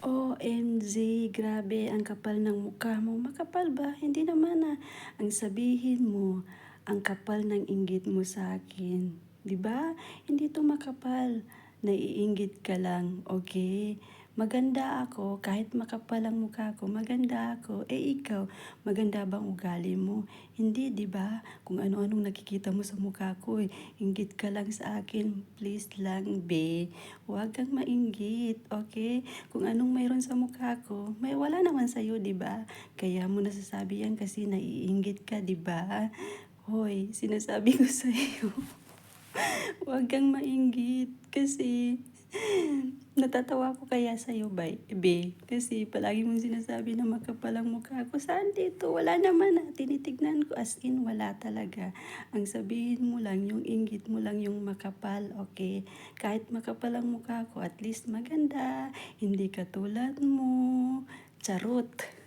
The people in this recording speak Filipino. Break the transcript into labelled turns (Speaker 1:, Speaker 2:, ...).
Speaker 1: OMG, grabe ang kapal ng mukha mo. Makapal ba? Hindi naman ang sabihin mo, ang kapal ng inggit mo sa akin. 'Di ba? Hindi 'to makapal. Naiinggit ka lang, okay? Maganda ako, kahit makapal ang mukha ko, maganda ako. Ikaw, maganda bang ugali mo? Hindi, 'di ba? Kung ano-anong nakikita mo sa mukha ko, inggit ka lang sa akin. Please lang, be. Huwag kang mainggit, okay? Kung anong mayroon sa mukha ko, may wala naman sa'yo, 'di ba? Kaya mo nasasabi yan kasi naiinggit ka, 'di ba? Hoy, sinasabi ko sa'yo, huwag kang mainggit kasi natatawa ko kaya sa'yo, be. Kasi palagi mong sinasabi na makapal ang mukha ko. Saan dito? Wala naman Tinitignan ko as in wala talaga. Ang sabihin mo lang, yung inggit mo lang yung makapal, okay? Kahit makapal ang mukha ko, at least maganda. Hindi katulad mo. Charot.